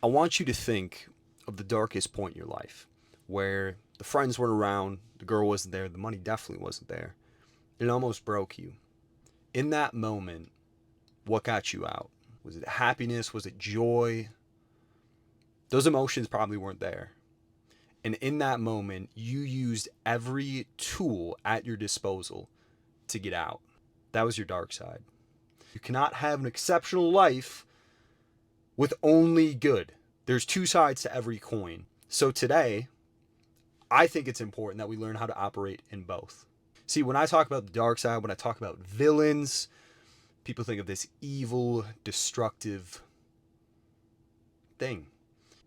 I want you to think of the darkest point in your life where the friends weren't around, the girl wasn't there, the money definitely wasn't there. It almost broke you. In that moment, what got you out? Was it happiness? Was it joy? Those emotions probably weren't there. And in that moment, you used every tool at your disposal to get out. That was your dark side. You cannot have an exceptional life with only good. There's two sides to every coin. So today, I think it's important that we learn how to operate in both. See, when I talk about the dark side, when I talk about villains, people think of this evil, destructive thing.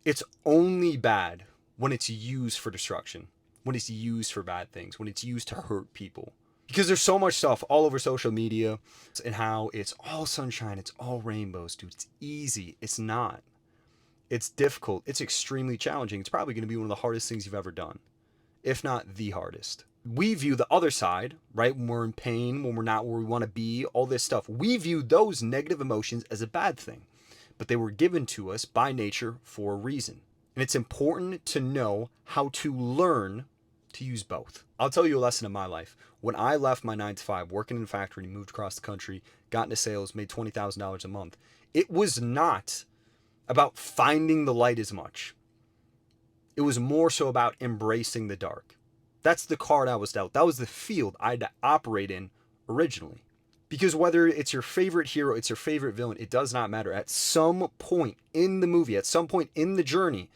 It's only bad when it's used for destruction, when it's used for bad things, when it's used to hurt people. Because there's so much stuff all over social media and how it's all sunshine, it's all rainbows, dude. It's easy. It's not. It's difficult. It's extremely challenging. It's probably going to be one of the hardest things you've ever done, if not the hardest. We view the other side, right? When we're in pain, when we're not where we want to be, all this stuff. We view those negative emotions as a bad thing, but they were given to us by nature for a reason. And it's important to know how to learn to use both. I'll tell you a lesson in my life. When I left my 9 to 5, working in a factory, moved across the country, got into sales, made $20,000 a month, it was not about finding the light as much. It was more so about embracing the dark. That's the card I was dealt. That was the field I had to operate in originally. Because whether it's your favorite hero, it's your favorite villain, it does not matter. At some point in the movie, at some point in the journey,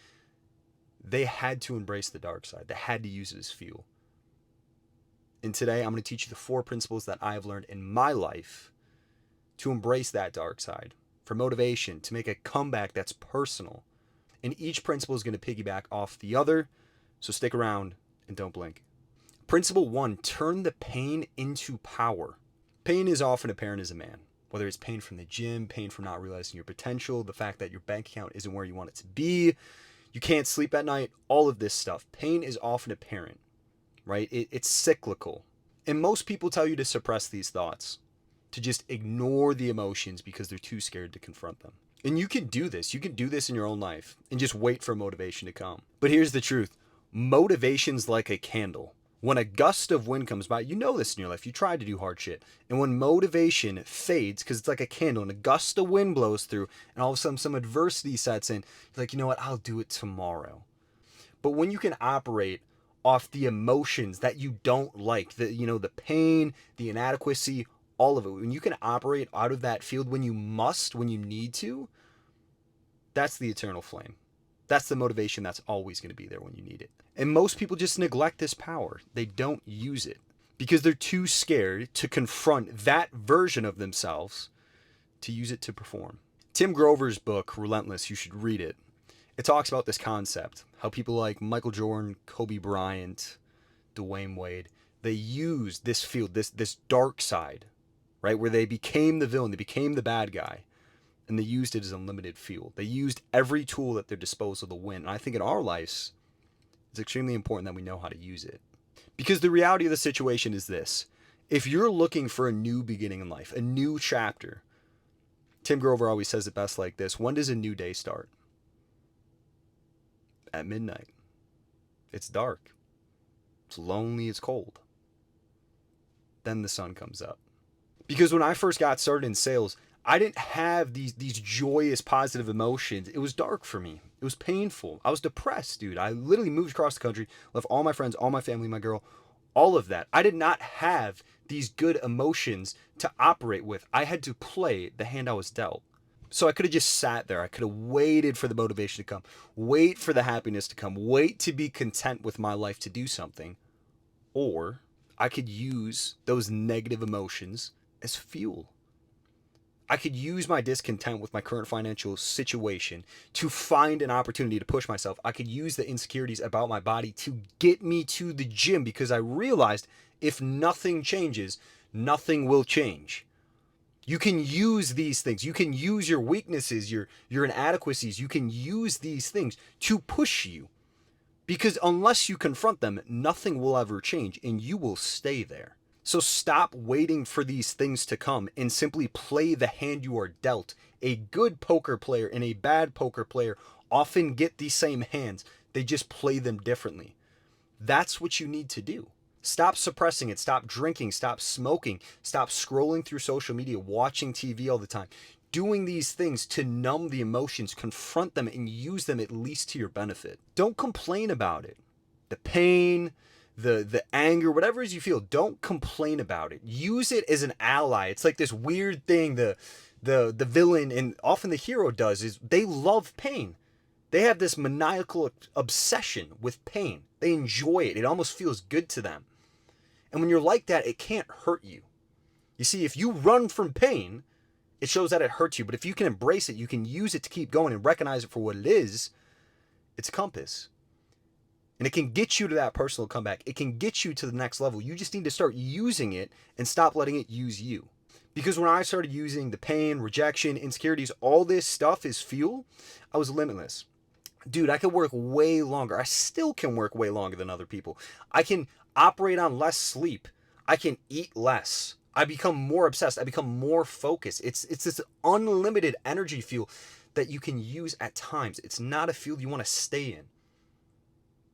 they had to embrace the dark side. They had to use it as fuel. And today I'm going to teach you the 4 principles that I have learned in my life to embrace that dark side, for motivation, to make a comeback that's personal. And each principle is going to piggyback off the other, so stick around and don't blink. Principle 1, turn the pain into power. Pain is often apparent as a man, whether it's pain from the gym, pain from not realizing your potential, the fact that your bank account isn't where you want it to be, you can't sleep at night, all of this stuff. Pain is often apparent, right? It's cyclical. And most people tell you to suppress these thoughts, to just ignore the emotions because they're too scared to confront them. And you can do this. You can do this in your own life and just wait for motivation to come. But here's the truth. Motivation's like a candle. When a gust of wind comes by, you know this in your life. You tried to do hard shit. And when motivation fades, because it's like a candle, and a gust of wind blows through, and all of a sudden some adversity sets in, you're like, you know what, I'll do it tomorrow. But when you can operate off the emotions that you don't like, the pain, the inadequacy, all of it, when you can operate out of that field when you must, when you need to, that's the eternal flame. That's the motivation that's always going to be there when you need it. And most people just neglect this power. They don't use it because they're too scared to confront that version of themselves to use it to perform. Tim Grover's book, Relentless, you should read it. It talks about this concept, how people like Michael Jordan, Kobe Bryant, Dwayne Wade, they used this field, this dark side, right? Where they became the villain, they became the bad guy. And they used it as unlimited fuel. They used every tool at their disposal to win. And I think in our lives, it's extremely important that we know how to use it. Because the reality of the situation is this. If you're looking for a new beginning in life, a new chapter, Tim Grover always says it best like this. When does a new day start? At midnight. It's dark. It's lonely, it's cold. Then the sun comes up. Because when I first got started in sales, I didn't have these joyous, positive emotions. It was dark for me. It was painful. I was depressed, dude. I literally moved across the country, left all my friends, all my family, my girl, all of that. I did not have these good emotions to operate with. I had to play the hand I was dealt. So I could have just sat there. I could have waited for the motivation to come, wait for the happiness to come, wait to be content with my life to do something. Or I could use those negative emotions as fuel. I could use my discontent with my current financial situation to find an opportunity to push myself. I could use the insecurities about my body to get me to the gym because I realized if nothing changes, nothing will change. You can use these things. You can use your weaknesses, your inadequacies. You can use these things to push you because unless you confront them, nothing will ever change and you will stay there. So stop waiting for these things to come and simply play the hand you are dealt. A good poker player and a bad poker player often get the same hands. They just play them differently. That's what you need to do. Stop suppressing it. Stop drinking. Stop smoking. Stop scrolling through social media, watching TV all the time. Doing these things to numb the emotions, confront them, and use them at least to your benefit. Don't complain about it. The pain, the anger, whatever it is you feel, don't complain about it. Use it as an ally. It's like this weird thing the villain and often the hero does is they love pain. They have this maniacal obsession with pain. They enjoy it. It almost feels good to them. And when you're like that, it can't hurt you. You see, if you run from pain, it shows that it hurts you. But if you can embrace it, you can use it to keep going and recognize it for what it is. It's a compass. And it can get you to that personal comeback. It can get you to the next level. You just need to start using it and stop letting it use you. Because when I started using the pain, rejection, insecurities, all this stuff as fuel, I was limitless. Dude, I could work way longer. I still can work way longer than other people. I can operate on less sleep. I can eat less. I become more obsessed. I become more focused. It's this unlimited energy fuel that you can use at times. It's not a fuel you want to stay in.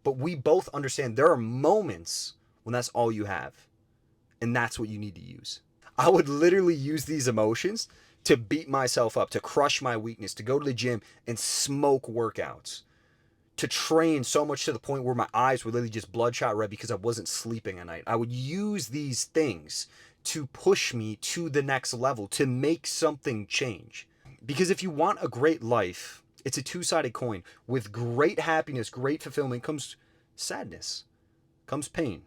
But we both understand there are moments when that's all you have. And that's what you need to use. I would literally use these emotions to beat myself up, to crush my weakness, to go to the gym and smoke workouts, to train so much to the point where my eyes were literally just bloodshot red because I wasn't sleeping at night. I would use these things to push me to the next level, to make something change. Because if you want a great life, it's a two-sided coin. With great happiness, great fulfillment comes sadness, comes pain.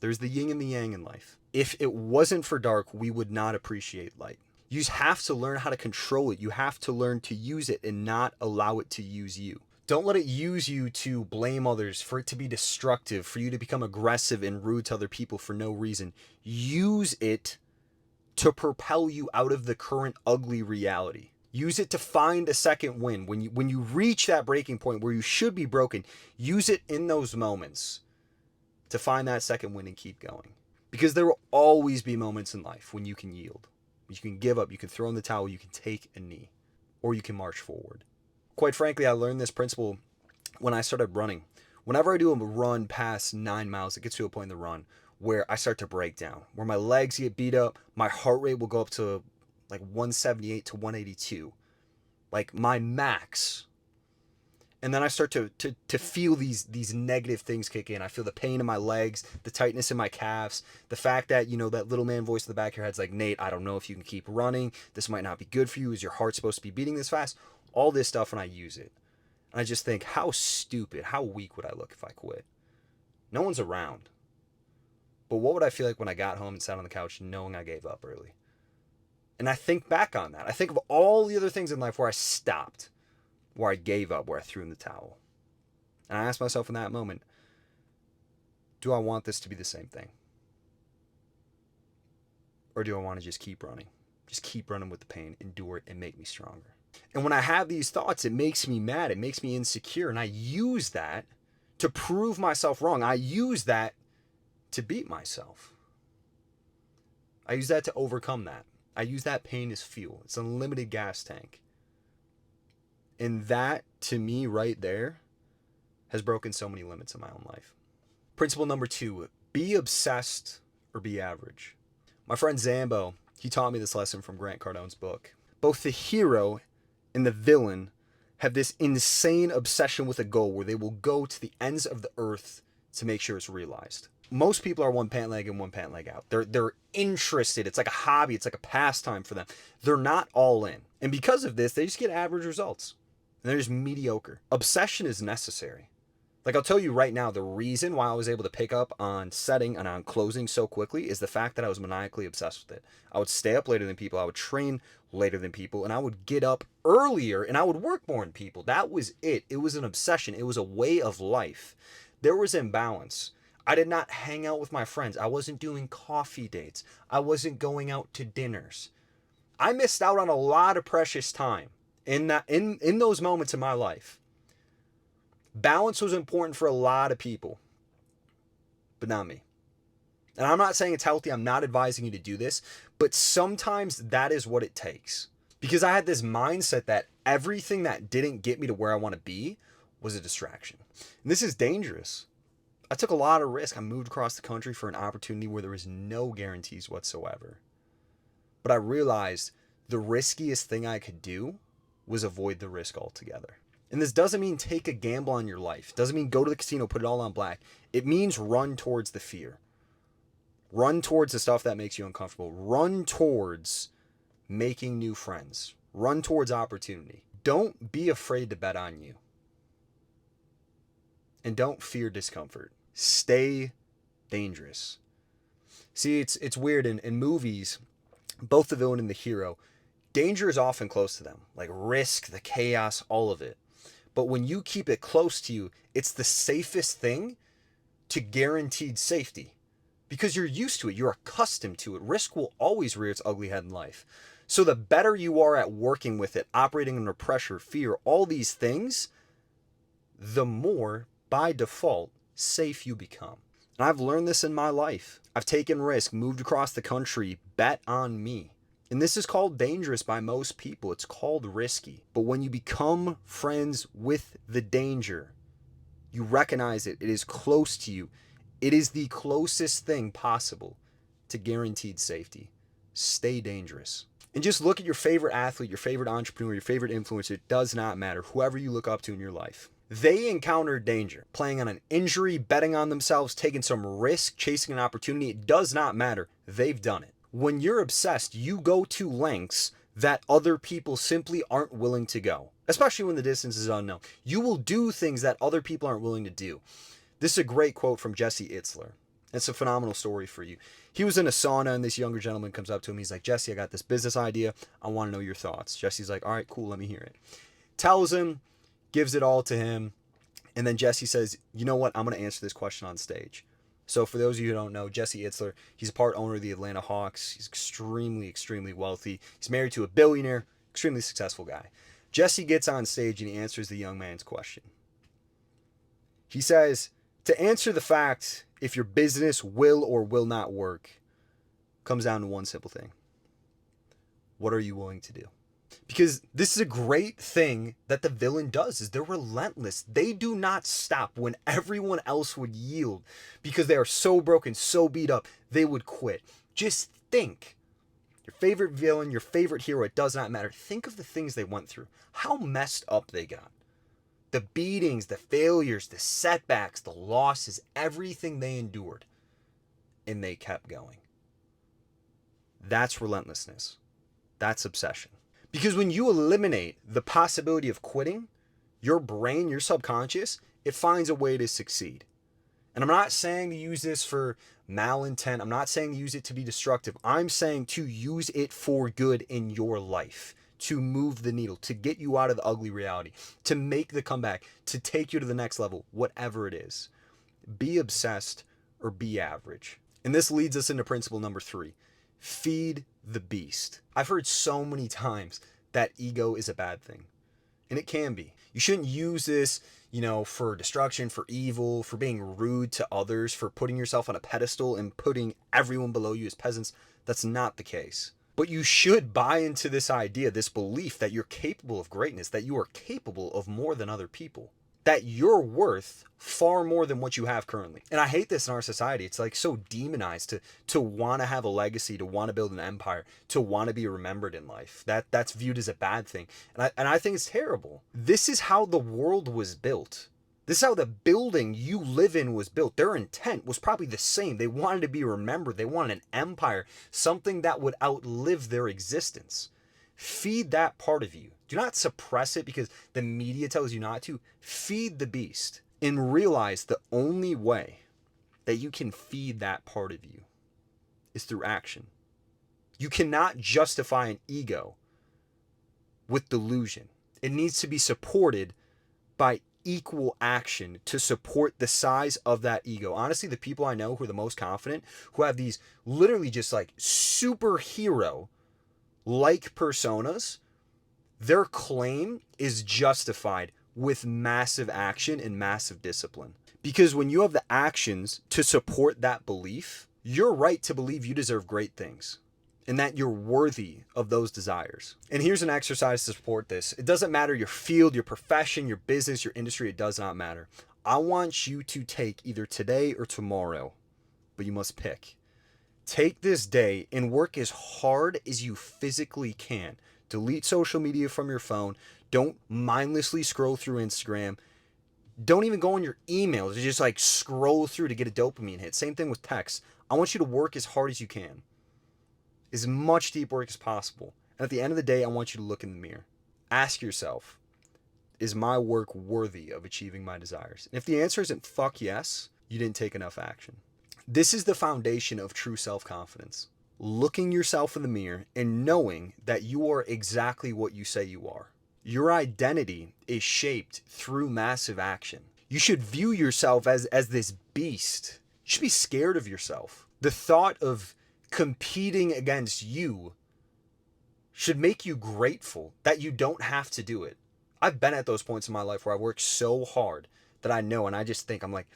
There's the yin and the yang in life. If it wasn't for dark, we would not appreciate light. You have to learn how to control it. You have to learn to use it and not allow it to use you. Don't let it use you to blame others, for it to be destructive, for you to become aggressive and rude to other people for no reason. Use it to propel you out of the current ugly reality. Use it to find a second win. When you reach that breaking point where you should be broken, use it in those moments to find that second win and keep going. Because there will always be moments in life when you can yield. You can give up, you can throw in the towel, you can take a knee, or you can march forward. Quite frankly, I learned this principle when I started running. Whenever I do a run past 9 miles, it gets to a point in the run where I start to break down, where my legs get beat up, my heart rate will go up to like 178 to 182, like my max. And then I start to feel these negative things kick in. I feel the pain in my legs, the tightness in my calves, the fact that, that little man voice in the back of your head's like, Nate, I don't know if you can keep running. This might not be good for you. Is your heart supposed to be beating this fast? All this stuff, and I use it. And I just think, how stupid, how weak would I look if I quit? No one's around. But what would I feel like when I got home and sat on the couch knowing I gave up early? And I think back on that. I think of all the other things in life where I stopped, where I gave up, where I threw in the towel. And I asked myself in that moment, do I want this to be the same thing? Or do I want to just keep running? Just keep running with the pain, endure it, and make me stronger. And when I have these thoughts, it makes me mad. It makes me insecure. And I use that to prove myself wrong. I use that to beat myself. I use that to overcome that. I use that pain as fuel. It's an unlimited gas tank. And that, to me, right there, has broken so many limits in my own life. Principle number 2, be obsessed or be average. My friend Zambo, he taught me this lesson from Grant Cardone's book. Both the hero and the villain have this insane obsession with a goal where they will go to the ends of the earth to make sure it's realized. Most people are one pant leg in, one pant leg out. They're interested. It's like a hobby. It's like a pastime for them. They're not all in. And because of this, they just get average results. And they're just mediocre. Obsession is necessary. Like, I'll tell you right now, the reason why I was able to pick up on setting and on closing so quickly is the fact that I was maniacally obsessed with it. I would stay up later than people. I would train later than people. And I would get up earlier and I would work more than people. That was it. It was an obsession. It was a way of life. There was imbalance. I did not hang out with my friends. I wasn't doing coffee dates. I wasn't going out to dinners. I missed out on a lot of precious time in those moments in my life. Balance was important for a lot of people, but not me. And I'm not saying it's healthy. I'm not advising you to do this, but sometimes that is what it takes. because I had this mindset that everything that didn't get me to where I want to be was a distraction. And this is dangerous. I took a lot of risk. I moved across the country for an opportunity where there was no guarantees whatsoever. But I realized the riskiest thing I could do was avoid the risk altogether. And this doesn't mean take a gamble on your life. It doesn't mean go to the casino, put it all on black. It means run towards the fear. Run towards the stuff that makes you uncomfortable. Run towards making new friends. Run towards opportunity. Don't be afraid to bet on you. And don't fear discomfort. Stay dangerous. See, it's weird. In movies, both the villain and the hero, danger is often close to them. Like risk, the chaos, all of it. But when you keep it close to you, it's the safest thing to guaranteed safety. Because you're used to it. You're accustomed to it. Risk will always rear its ugly head in life. So the better you are at working with it, operating under pressure, fear, all these things, the more, by default, safe you become. And I've learned this in my life. I've taken risk, moved across the country, bet on me. And this is called dangerous by most people. It's called risky. But when you become friends with the danger, you recognize it. It is close to you. It is the closest thing possible to guaranteed safety. Stay dangerous. And just look at your favorite athlete, your favorite entrepreneur, your favorite influencer. It does not matter. Whoever you look up to in your life. They encountered danger, playing on an injury, betting on themselves, taking some risk, chasing an opportunity. It does not matter. They've done it. When you're obsessed, you go to lengths that other people simply aren't willing to go, especially when the distance is unknown. You will do things that other people aren't willing to do. This is a great quote from Jesse Itzler. It's a phenomenal story for you. He was in a sauna and this younger gentleman comes up to him. He's like, Jesse, I got this business idea. I want to know your thoughts. Jesse's like, all right, cool. Let me hear it. Tells him, gives it all to him. And then Jesse says, you know what? I'm going to answer this question on stage. So for those of you who don't know, Jesse Itzler, he's a part owner of the Atlanta Hawks. He's extremely, extremely wealthy. He's married to a billionaire, extremely successful guy. Jesse gets on stage and he answers the young man's question. He says, to answer the fact if your business will or will not work comes down to one simple thing. What are you willing to do? Because this is a great thing that the villain does, is they're relentless. They do not stop when everyone else would yield because they are so broken, so beat up, they would quit. Just think. Your favorite villain, your favorite hero, it does not matter. Think of the things they went through. How messed up they got. The beatings, the failures, the setbacks, the losses, everything they endured. And they kept going. That's relentlessness. That's obsession. Because when you eliminate the possibility of quitting, your brain, your subconscious, it finds a way to succeed. And I'm not saying to use this for malintent. I'm not saying to use it to be destructive. I'm saying to use it for good in your life, to move the needle, to get you out of the ugly reality, to make the comeback, to take you to the next level, whatever it is. Be obsessed or be average. And this leads us into principle number 3. Feed the beast. I've heard so many times that ego is a bad thing. And it can be. You shouldn't use this, for destruction, for evil, for being rude to others, for putting yourself on a pedestal and putting everyone below you as peasants. That's not the case. But you should buy into this idea, this belief that you're capable of greatness, that you are capable of more than other people, that you're worth far more than what you have currently. And I hate this in our society. It's like so demonized to want to have a legacy, to want to build an empire, to want to be remembered in life. That's viewed as a bad thing. And I think it's terrible. This is how the world was built. This is how the building you live in was built. Their intent was probably the same. They wanted to be remembered. They wanted an empire, something that would outlive their existence. Feed that part of you. Do not suppress it because the media tells you not to. Feed the beast and realize the only way that you can feed that part of you is through action. You cannot justify an ego with delusion. It needs to be supported by equal action to support the size of that ego. Honestly, the people I know who are the most confident, who have these literally just like superhero like personas, their claim is justified with massive action and massive discipline. Because when you have the actions to support that belief, you're right to believe you deserve great things. and that you're worthy of those desires. And here's an exercise to support this. It doesn't matter your field, your profession, your business, your industry, it does not matter. I want you to take either today or tomorrow, but you must pick. Take this day and work as hard as you physically can. Delete social media from your phone. Don't mindlessly scroll through Instagram. Don't even go on your emails. Just like scroll through to get a dopamine hit. Same thing with text. I want you to work as hard as you can. As much deep work as possible. And at the end of the day, I want you to look in the mirror. Ask yourself, is my work worthy of achieving my desires? And if the answer isn't fuck yes, you didn't take enough action. This is the foundation of true self-confidence. Looking yourself in the mirror and knowing that you are exactly what you say you are. Your identity is shaped through massive action. You should view yourself as this beast. You should be scared of yourself. The thought of competing against you should make you grateful that you don't have to do it. I've been at those points in my life where I work so hard that I know, and I just think, I'm like,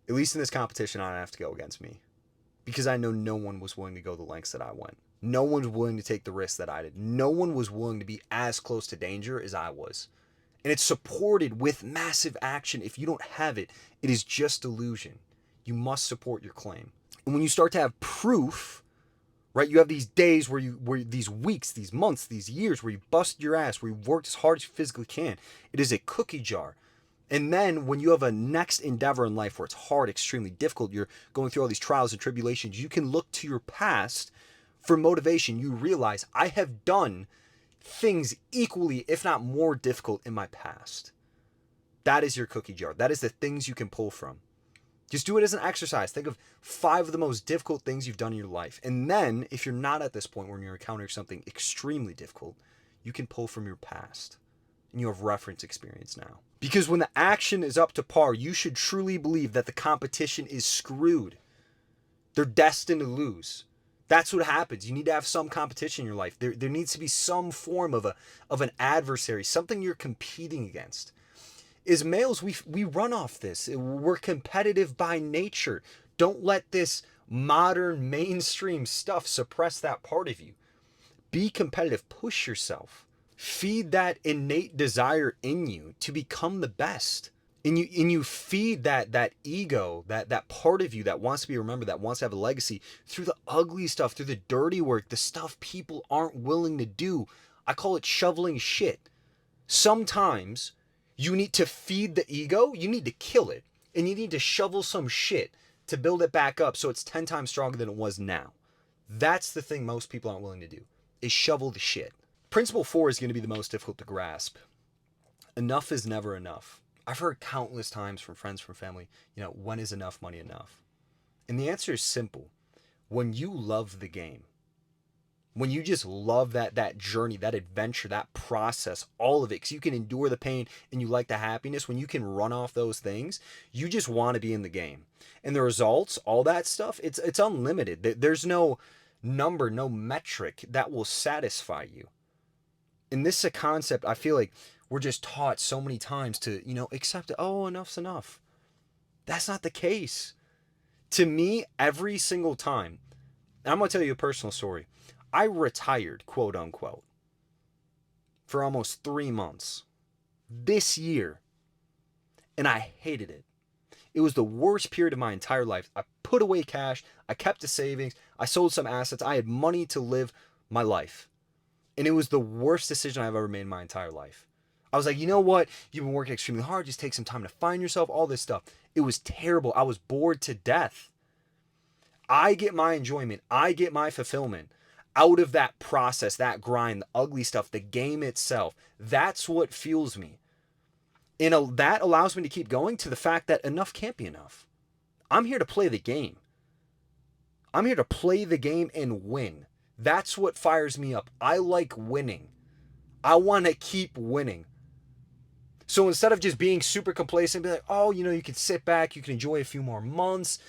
at least in this competition, I don't have to go against me. Because I know no one was willing to go the lengths that I went. No one's willing to take the risks that I did. No one was willing to be as close to danger as I was. And it's supported with massive action. If you don't have it, it is just illusion. You must support your claim. And when you start to have proof, right, you have these days where these weeks, these months, these years where you bust your ass, where you've worked as hard as you physically can. It is a cookie jar. And then when you have a next endeavor in life where it's hard, extremely difficult, you're going through all these trials and tribulations, you can look to your past for motivation. You realize, I have done things equally, if not more difficult in my past. That is your cookie jar. That is the things you can pull from. Just do it as an exercise. Think of 5 of the most difficult things you've done in your life. And then, if you're not at this point where you're encountering something extremely difficult, you can pull from your past. And you have reference experience now. Because when the action is up to par, you should truly believe that the competition is screwed. They're destined to lose. That's what happens. You need to have some competition in your life. There needs to be some form of an adversary, something you're competing against. As males, we run off this. We're competitive by nature. Don't let this modern mainstream stuff suppress that part of you. Be competitive. Push yourself. Feed that innate desire in you to become the best. And you feed that ego, that part of you that wants to be remembered, that wants to have a legacy through the ugly stuff, through the dirty work, the stuff people aren't willing to do. I call it shoveling shit. Sometimes you need to feed the ego, you need to kill it, and you need to shovel some shit to build it back up so it's 10 times stronger than it was now. That's the thing most people aren't willing to do, is shovel the shit. Principle 4 is going to be the most difficult to grasp. Enough is never enough. I've heard countless times from friends, from family, when is enough money enough? And the answer is simple. When you love the game, when you just love that journey, that adventure, that process, all of it, because you can endure the pain and you like the happiness, when you can run off those things, you just want to be in the game. And the results, all that stuff, it's unlimited. There's no number, no metric that will satisfy you. And this is a concept I feel like we're just taught so many times to, accept it. Oh, enough's enough. That's not the case. To me, every single time, and I'm going to tell you a personal story. I retired, quote unquote, for almost 3 months this year, and I hated it. It was the worst period of my entire life. I put away cash. I kept the savings. I sold some assets. I had money to live my life. And it was the worst decision I've ever made in my entire life. I was like, you know what? You've been working extremely hard. Just take some time to find yourself, all this stuff. It was terrible. I was bored to death. I get my enjoyment. I get my fulfillment out of that process, that grind, the ugly stuff, the game itself. That's what fuels me. And that allows me to keep going, to the fact that enough can't be enough. I'm here to play the game. I'm here to play the game and win. That's what fires me up. I like winning. I want to keep winning. So instead of just being super complacent, be like, oh, you can sit back, you can enjoy a few more months,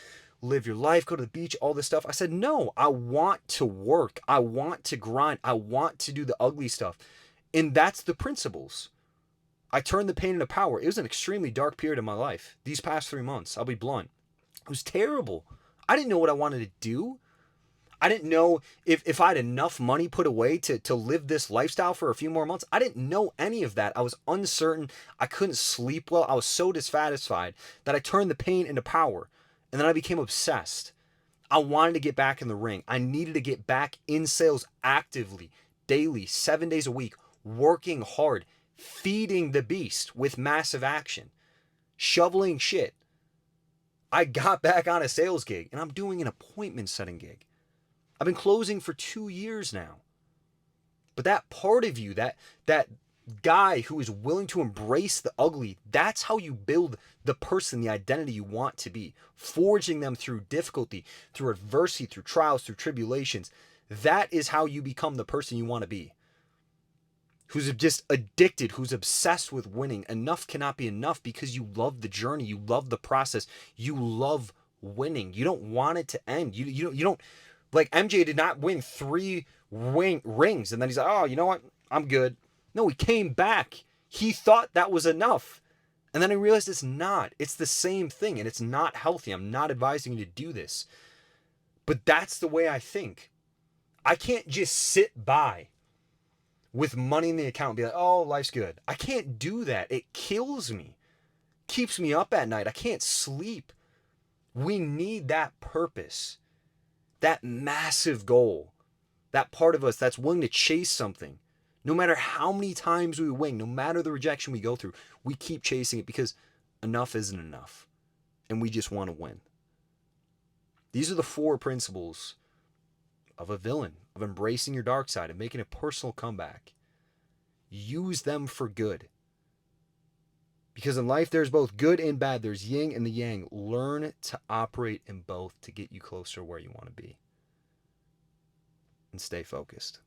live your life, go to the beach, all this stuff. I said, no, I want to work. I want to grind. I want to do the ugly stuff. And that's the principles. I turned the pain into power. It was an extremely dark period in my life. These past 3 months, I'll be blunt. It was terrible. I didn't know what I wanted to do. I didn't know if I had enough money put away to live this lifestyle for a few more months. I didn't know any of that. I was uncertain. I couldn't sleep well. I was so dissatisfied that I turned the pain into power. And then I became obsessed. I wanted to get back in the ring. I needed to get back in sales actively, daily, 7 days a week, working hard, feeding the beast with massive action, shoveling shit. I got back on a sales gig and I'm doing an appointment setting gig. I've been closing for 2 years now. But that part of you, that guy who is willing to embrace the ugly, that's how you build the person, the identity you want to be. Forging them through difficulty, through adversity, through trials, through tribulations. That is how you become the person you want to be. Who's just addicted, who's obsessed with winning. Enough cannot be enough because you love the journey, you love the process, you love winning. You don't want it to end. You don't like MJ did not win 3 rings and then he's like, oh, you know what? I'm good. No, he came back. He thought that was enough. And then I realized it's not. It's the same thing and it's not healthy. I'm not advising you to do this. But that's the way I think. I can't just sit by with money in the account and be like, oh, life's good. I can't do that. It kills me. Keeps me up at night. I can't sleep. We need that purpose. That massive goal. That part of us that's willing to chase something. No matter how many times we wing, no matter the rejection we go through, we keep chasing it because enough isn't enough. And we just want to win. These are the 4 principles of a villain, of embracing your dark side and making a personal comeback. Use them for good. Because in life, there's both good and bad. There's yin and the yang. Learn to operate in both to get you closer where you want to be. And stay focused.